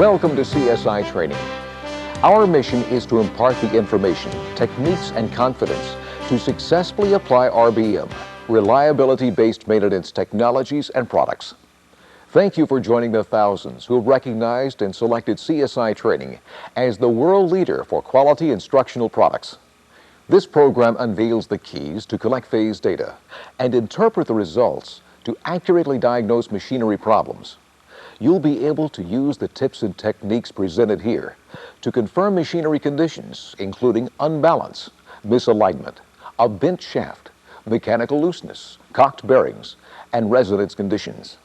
Welcome to CSI Training. Our mission is to impart the information, techniques, and confidence to successfully apply RBM, reliability-based maintenance technologies and products. Thank you for joining the thousands who have recognized and selected CSI Training as the world leader for quality instructional products. This program unveils the keys to collect phase data and interpret the results to accurately diagnose machinery problems. You'll be able to use the tips and techniques presented here to confirm machinery conditions, including unbalance, misalignment, a bent shaft, mechanical looseness, cocked bearings, and resonance conditions.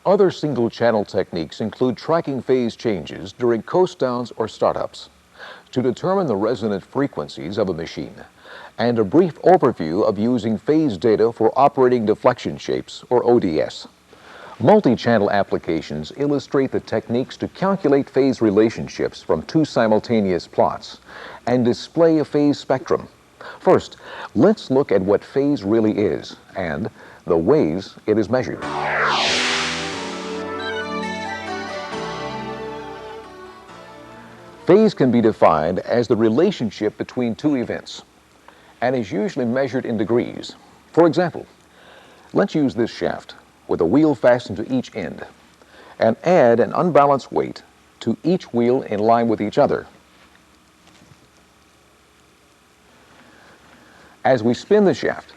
Other single-channel techniques include tracking phase changes during coast downs or startups to determine the resonant frequencies of a machine, and a brief overview of using phase data for operating deflection shapes, or ODS. Multi-channel applications illustrate the techniques to calculate phase relationships from two simultaneous plots and display a phase spectrum. First, let's look at what phase really is and the ways it is measured. Phase can be defined as the relationship between two events and is usually measured in degrees. For example, let's use this shaft with a wheel fastened to each end and add an unbalanced weight to each wheel in line with each other. As we spin the shaft,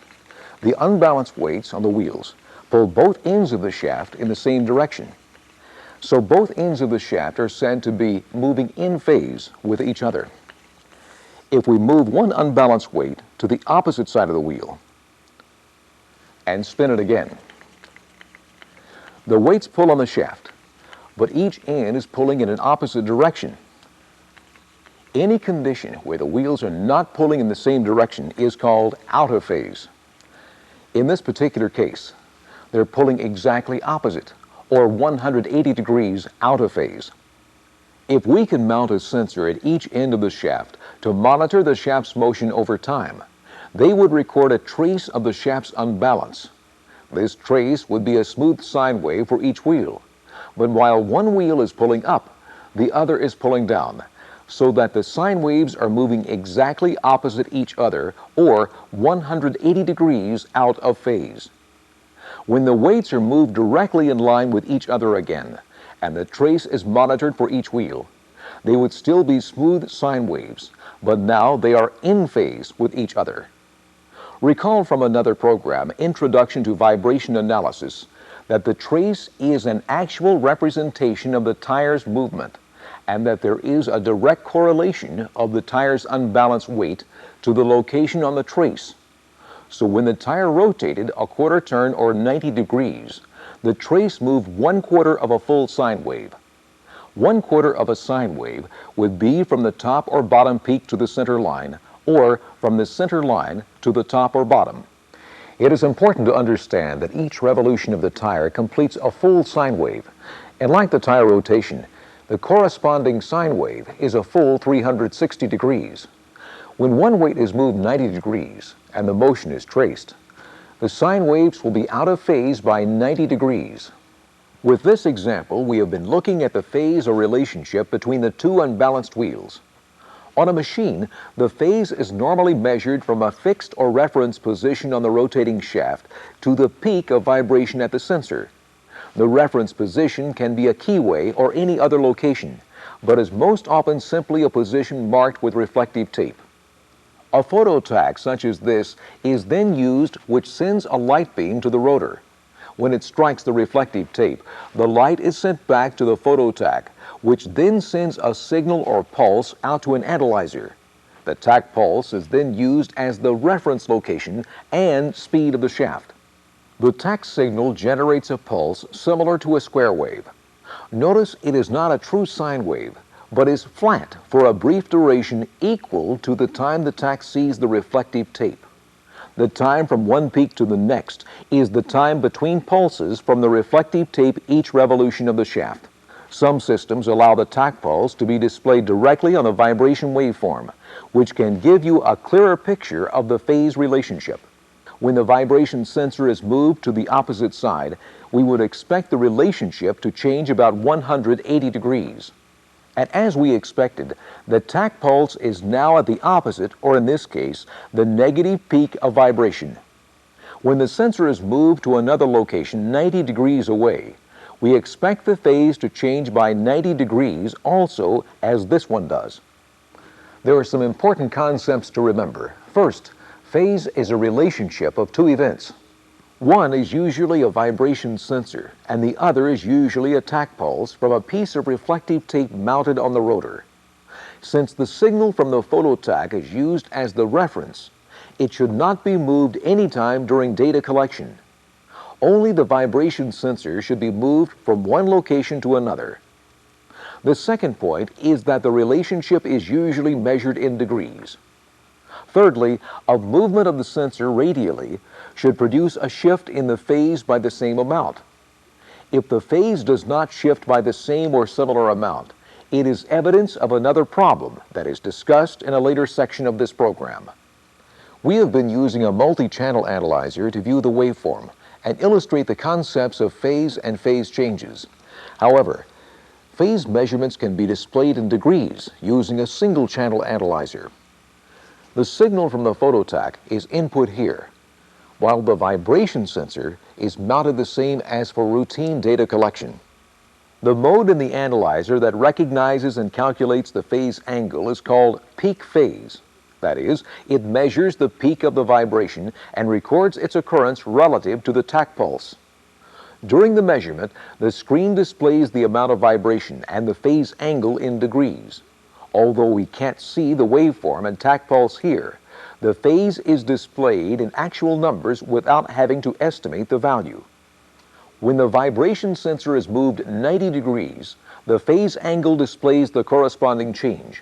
the unbalanced weights on the wheels pull both ends of the shaft in the same direction. So both ends of the shaft are said to be moving in phase with each other. If we move one unbalanced weight to the opposite side of the wheel and spin it again, the weights pull on the shaft, but each end is pulling in an opposite direction. Any condition where the wheels are not pulling in the same direction is called out of phase. In this particular case, they're pulling exactly opposite, or 180 degrees out of phase. If we can mount a sensor at each end of the shaft to monitor the shaft's motion over time, they would record a trace of the shaft's unbalance. This trace would be a smooth sine wave for each wheel, but while one wheel is pulling up, the other is pulling down, so that the sine waves are moving exactly opposite each other, or 180 degrees out of phase. When the weights are moved directly in line with each other again, and the trace is monitored for each wheel, they would still be smooth sine waves, but now they are in phase with each other. Recall from another program, Introduction to Vibration Analysis, that the trace is an actual representation of the tire's movement, and that there is a direct correlation of the tire's unbalanced weight to the location on the trace. So when the tire rotated a quarter turn or 90 degrees, the trace moved 1/4 of a full sine wave. 1/4 of a sine wave would be from the top or bottom peak to the center line, or from the center line to the top or bottom. It is important to understand that each revolution of the tire completes a full sine wave, and like the tire rotation, the corresponding sine wave is a full 360 degrees. When one weight is moved 90 degrees and the motion is traced, the sine waves will be out of phase by 90 degrees. With this example, we have been looking at the phase or relationship between the two unbalanced wheels. On a machine, the phase is normally measured from a fixed or reference position on the rotating shaft to the peak of vibration at the sensor. The reference position can be a keyway or any other location, but is most often simply a position marked with reflective tape. A photo tag such as this is then used, which sends a light beam to the rotor. When it strikes the reflective tape, the light is sent back to the photo tag, which then sends a signal or pulse out to an analyzer. The tach pulse is then used as the reference location and speed of the shaft. The tach signal generates a pulse similar to a square wave. Notice it is not a true sine wave, but is flat for a brief duration equal to the time the tach sees the reflective tape. The time from one peak to the next is the time between pulses from the reflective tape each revolution of the shaft. Some systems allow the tach pulse to be displayed directly on a vibration waveform, which can give you a clearer picture of the phase relationship. When the vibration sensor is moved to the opposite side, we would expect the relationship to change about 180 degrees. And as we expected, the tach pulse is now at the opposite, or in this case, the negative peak of vibration. When the sensor is moved to another location 90 degrees away, we expect the phase to change by 90 degrees also, as this one does. There are some important concepts to remember. First, phase is a relationship of two events. One is usually a vibration sensor, and the other is usually a tach pulse from a piece of reflective tape mounted on the rotor. Since the signal from the phototach is used as the reference, it should not be moved anytime during data collection. Only the vibration sensor should be moved from one location to another. The second point is that the relationship is usually measured in degrees. Thirdly, a movement of the sensor radially should produce a shift in the phase by the same amount. If the phase does not shift by the same or similar amount, it is evidence of another problem that is discussed in a later section of this program. We have been using a multi-channel analyzer to view the waveform and illustrate the concepts of phase and phase changes. However, phase measurements can be displayed in degrees using a single-channel analyzer. The signal from the phototach is input here, while the vibration sensor is mounted the same as for routine data collection. The mode in the analyzer that recognizes and calculates the phase angle is called peak phase. That is, it measures the peak of the vibration and records its occurrence relative to the tach pulse. During the measurement, the screen displays the amount of vibration and the phase angle in degrees. Although we can't see the waveform and tach pulse here, the phase is displayed in actual numbers without having to estimate the value. When the vibration sensor is moved 90 degrees, the phase angle displays the corresponding change.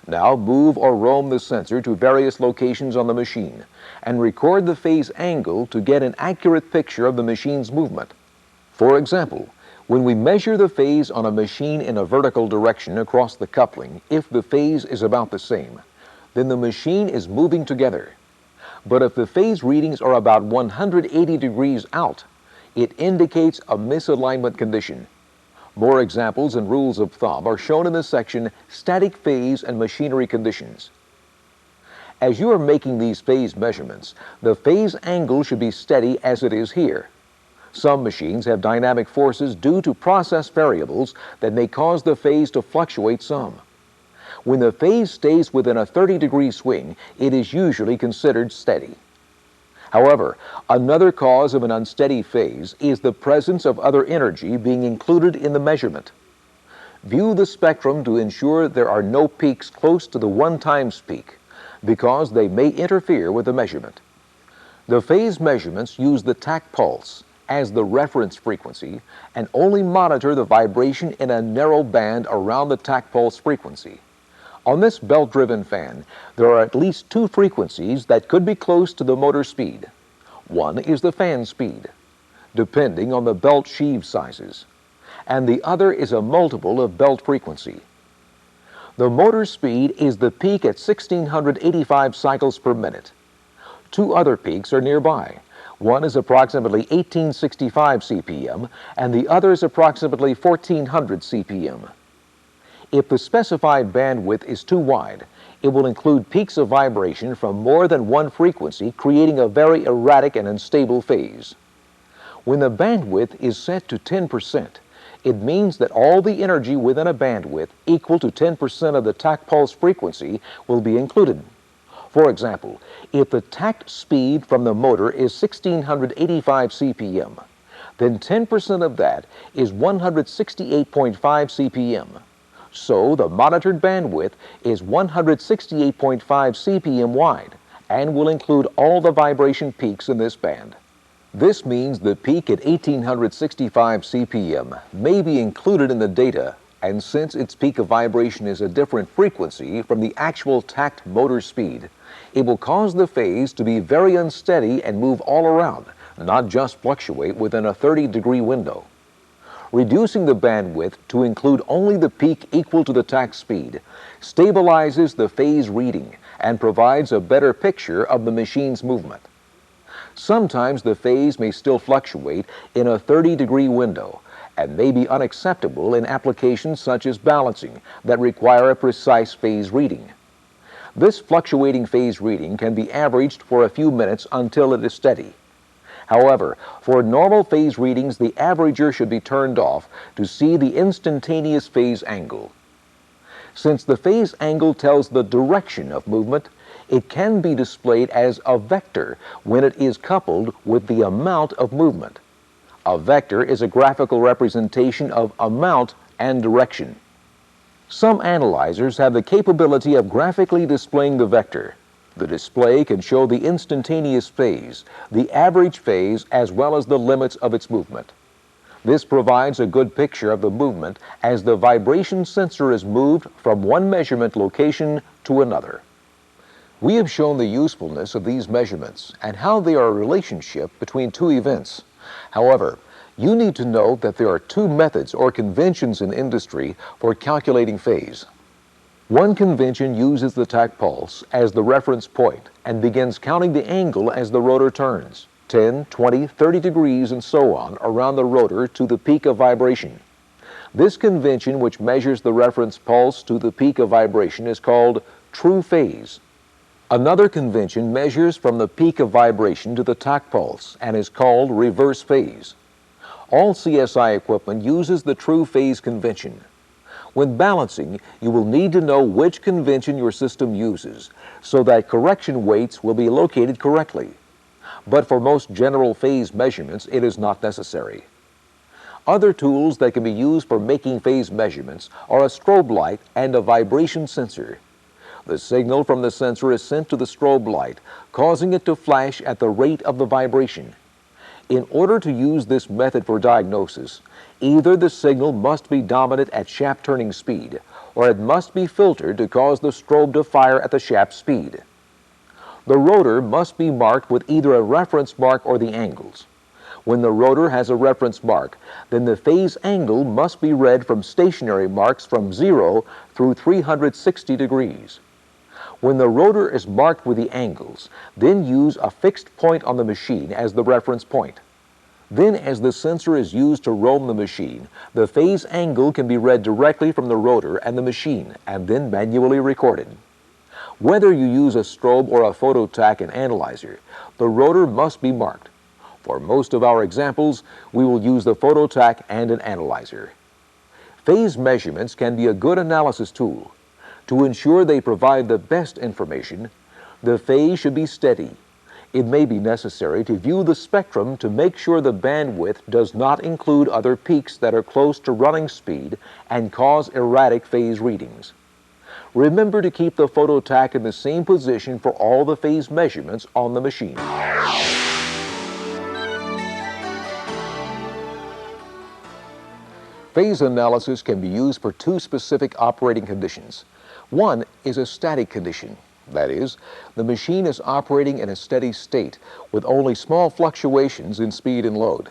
Now move or roam the sensor to various locations on the machine and record the phase angle to get an accurate picture of the machine's movement. For example, when we measure the phase on a machine in a vertical direction across the coupling, if the phase is about the same, then the machine is moving together. But if the phase readings are about 180 degrees out, it indicates a misalignment condition. More examples and rules of thumb are shown in the section Static Phase and Machinery Conditions. As you are making these phase measurements, the phase angle should be steady as it is here. Some machines have dynamic forces due to process variables that may cause the phase to fluctuate some. When the phase stays within a 30-degree swing, it is usually considered steady. However, another cause of an unsteady phase is the presence of other energy being included in the measurement. View the spectrum to ensure there are no peaks close to the 1 times peak, because they may interfere with the measurement. The phase measurements use the tach pulse as the reference frequency and only monitor the vibration in a narrow band around the tach pulse frequency. On this belt-driven fan, there are at least 2 frequencies that could be close to the motor speed. One is the fan speed, depending on the belt sheave sizes, and the other is a multiple of belt frequency. The motor speed is the peak at 1685 cycles per minute. 2 other peaks are nearby. One is approximately 1865 CPM, and the other is approximately 1400 CPM. If the specified bandwidth is too wide, it will include peaks of vibration from more than one frequency, creating a very erratic and unstable phase. When the bandwidth is set to 10%, it means that all the energy within a bandwidth equal to 10% of the tach pulse frequency will be included. For example, if the tach speed from the motor is 1685 CPM, then 10% of that is 168.5 CPM. So the monitored bandwidth is 168.5 CPM wide and will include all the vibration peaks in this band. This means the peak at 1865 CPM may be included in the data, and since its peak of vibration is a different frequency from the actual tach motor speed, it will cause the phase to be very unsteady and move all around, not just fluctuate within a 30-degree window. Reducing the bandwidth to include only the peak equal to the tach speed stabilizes the phase reading and provides a better picture of the machine's movement. Sometimes the phase may still fluctuate in a 30-degree window, and may be unacceptable in applications such as balancing that require a precise phase reading. This fluctuating phase reading can be averaged for a few minutes until it is steady. However, for normal phase readings, the averager should be turned off to see the instantaneous phase angle. Since the phase angle tells the direction of movement, it can be displayed as a vector when it is coupled with the amount of movement. A vector is a graphical representation of amount and direction. Some analyzers have the capability of graphically displaying the vector. The display can show the instantaneous phase, the average phase, as well as the limits of its movement. This provides a good picture of the movement as the vibration sensor is moved from one measurement location to another. We have shown the usefulness of these measurements and how they are a relationship between two events. However, you need to know that there are two methods or conventions in industry for calculating phase. One convention uses the tach pulse as the reference point and begins counting the angle as the rotor turns, 10, 20, 30 degrees and so on around the rotor to the peak of vibration. This convention, which measures the reference pulse to the peak of vibration, is called true phase. Another convention measures from the peak of vibration to the tach pulse and is called reverse phase. All CSI equipment uses the true phase convention. When balancing, you will need to know which convention your system uses so that correction weights will be located correctly. But for most general phase measurements, it is not necessary. Other tools that can be used for making phase measurements are a strobe light and a vibration sensor. The signal from the sensor is sent to the strobe light, causing it to flash at the rate of the vibration. In order to use this method for diagnosis, either the signal must be dominant at shaft turning speed, or it must be filtered to cause the strobe to fire at the shaft speed. The rotor must be marked with either a reference mark or the angles. When the rotor has a reference mark, then the phase angle must be read from stationary marks from 0 through 360 degrees. When the rotor is marked with the angles, then use a fixed point on the machine as the reference point. Then, as the sensor is used to roam the machine, the phase angle can be read directly from the rotor and the machine, and then manually recorded. Whether you use a strobe or a phototach and analyzer, the rotor must be marked. For most of our examples, we will use the phototach and an analyzer. Phase measurements can be a good analysis tool. To ensure they provide the best information, the phase should be steady. It may be necessary to view the spectrum to make sure the bandwidth does not include other peaks that are close to running speed and cause erratic phase readings. Remember to keep the phototach in the same position for all the phase measurements on the machine. Phase analysis can be used for two specific operating conditions. One is a static condition. That is, the machine is operating in a steady state with only small fluctuations in speed and load.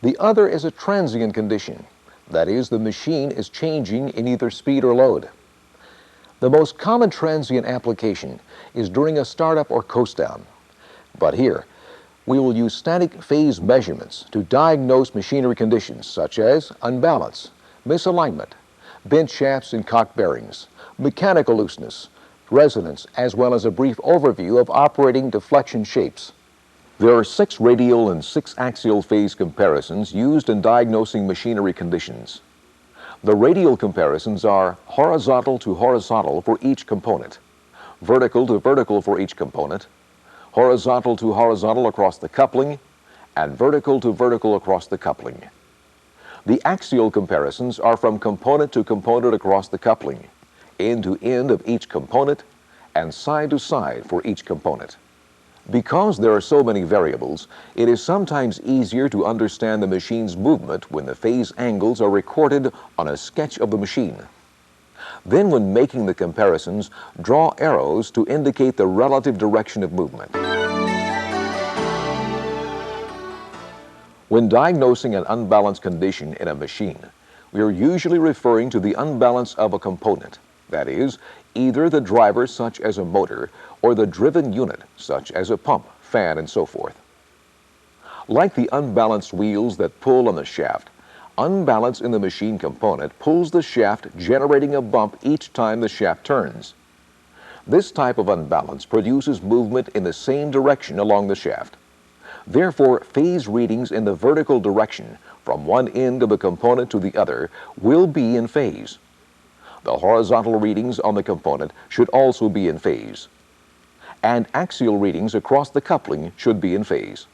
The other is a transient condition. That is, the machine is changing in either speed or load. The most common transient application is during a startup or coast down. But here, we will use static phase measurements to diagnose machinery conditions such as unbalance, misalignment, bent shafts and cock bearings, mechanical looseness, resonance, as well as a brief overview of operating deflection shapes. There are 6 radial and 6 axial phase comparisons used in diagnosing machinery conditions. The radial comparisons are horizontal to horizontal for each component, vertical to vertical for each component, horizontal to horizontal across the coupling, and vertical to vertical across the coupling. The axial comparisons are from component to component across the coupling, end to end of each component, and side to side for each component. Because there are so many variables, it is sometimes easier to understand the machine's movement when the phase angles are recorded on a sketch of the machine. Then, when making the comparisons, draw arrows to indicate the relative direction of movement. When diagnosing an unbalanced condition in a machine, we are usually referring to the unbalance of a component. That is, either the driver, such as a motor, or the driven unit, such as a pump, fan, and so forth. Like the unbalanced wheels that pull on the shaft, unbalance in the machine component pulls the shaft, generating a bump each time the shaft turns. This type of unbalance produces movement in the same direction along the shaft. Therefore, phase readings in the vertical direction from one end of the component to the other will be in phase. The horizontal readings on the component should also be in phase. And axial readings across the coupling should be in phase.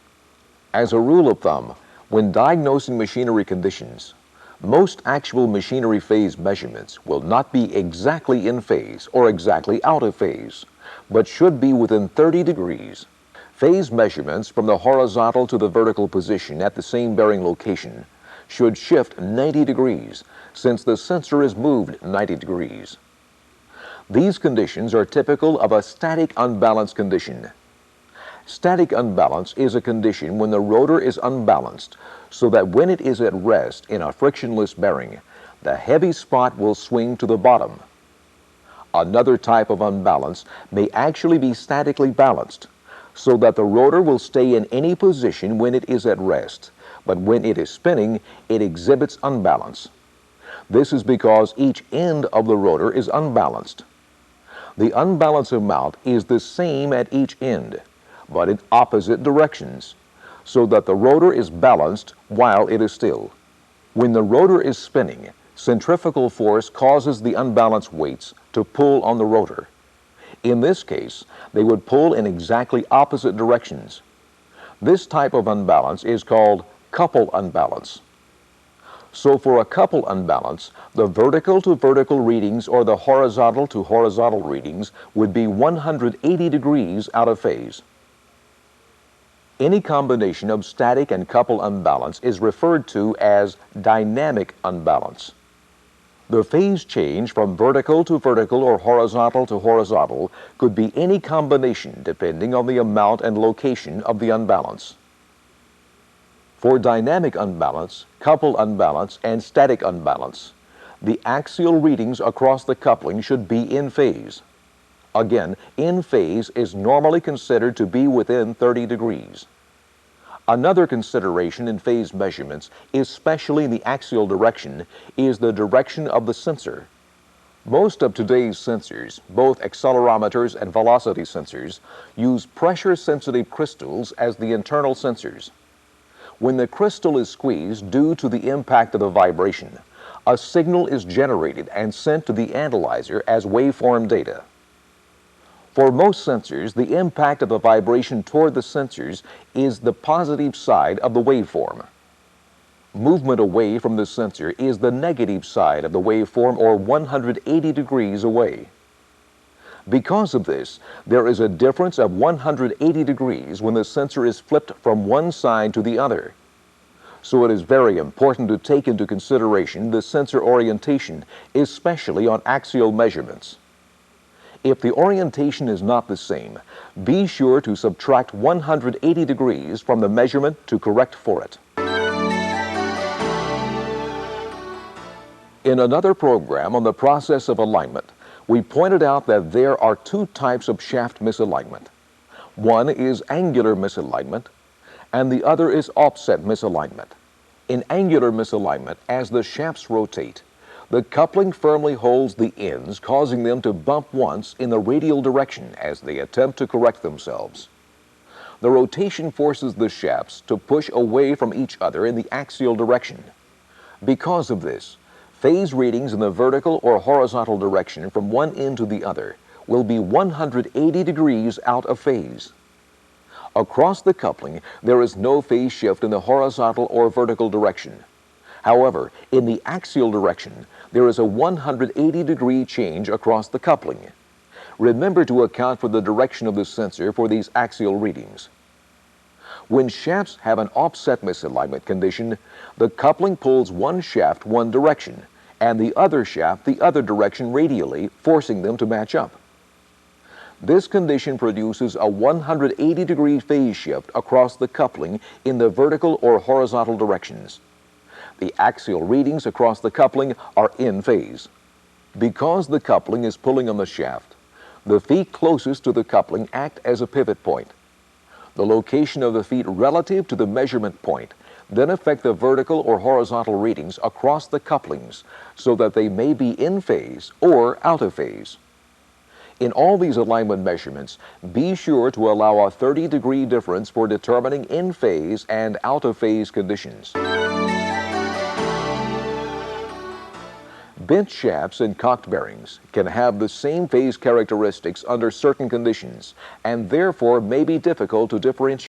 As a rule of thumb, when diagnosing machinery conditions, most actual machinery phase measurements will not be exactly in phase or exactly out of phase, but should be within 30 degrees. Phase measurements from the horizontal to the vertical position at the same bearing location should shift 90 degrees, since the sensor is moved 90 degrees. These conditions are typical of a static unbalance condition. Static unbalance is a condition when the rotor is unbalanced, so that when it is at rest in a frictionless bearing, the heavy spot will swing to the bottom. Another type of unbalance may actually be statically balanced, so that the rotor will stay in any position when it is at rest, but when it is spinning, it exhibits unbalance. This is because each end of the rotor is unbalanced. The unbalance amount is the same at each end, but in opposite directions, so that the rotor is balanced while it is still. When the rotor is spinning, centrifugal force causes the unbalanced weights to pull on the rotor. In this case, they would pull in exactly opposite directions. This type of unbalance is called couple unbalance. So for a couple unbalance, the vertical to vertical readings or the horizontal to horizontal readings would be 180 degrees out of phase. Any combination of static and couple unbalance is referred to as dynamic unbalance. The phase change from vertical to vertical or horizontal to horizontal could be any combination depending on the amount and location of the unbalance. For dynamic unbalance, couple unbalance, and static unbalance, the axial readings across the coupling should be in phase. Again, in phase is normally considered to be within 30 degrees. Another consideration in phase measurements, especially in the axial direction, is the direction of the sensor. Most of today's sensors, both accelerometers and velocity sensors, use pressure-sensitive crystals as the internal sensors. When the crystal is squeezed due to the impact of a vibration, a signal is generated and sent to the analyzer as waveform data. For most sensors, the impact of a vibration toward the sensors is the positive side of the waveform. Movement away from the sensor is the negative side of the waveform, or 180 degrees away. Because of this, there is a difference of 180 degrees when the sensor is flipped from one side to the other. So it is very important to take into consideration the sensor orientation, especially on axial measurements. If the orientation is not the same, be sure to subtract 180 degrees from the measurement to correct for it. In another program on the process of alignment, we pointed out that there are two types of shaft misalignment. One is angular misalignment, and the other is offset misalignment. In angular misalignment, as the shafts rotate, the coupling firmly holds the ends, causing them to bump once in the radial direction as they attempt to correct themselves. The rotation forces the shafts to push away from each other in the axial direction. Because of this, phase readings in the vertical or horizontal direction from one end to the other will be 180 degrees out of phase. Across the coupling, there is no phase shift in the horizontal or vertical direction. However, in the axial direction, there is a 180-degree change across the coupling. Remember to account for the direction of the sensor for these axial readings. When shafts have an offset misalignment condition, the coupling pulls one shaft one direction, and the other shaft the other direction radially, forcing them to match up. This condition produces a 180-degree phase shift across the coupling in the vertical or horizontal directions. The axial readings across the coupling are in phase. Because the coupling is pulling on the shaft, the feet closest to the coupling act as a pivot point. The location of the feet relative to the measurement point Then affect the vertical or horizontal readings across the couplings so that they may be in phase or out of phase. In all these alignment measurements, be sure to allow a 30-degree difference for determining in phase and out of phase conditions. Bent shafts and cocked bearings can have the same phase characteristics under certain conditions and therefore may be difficult to differentiate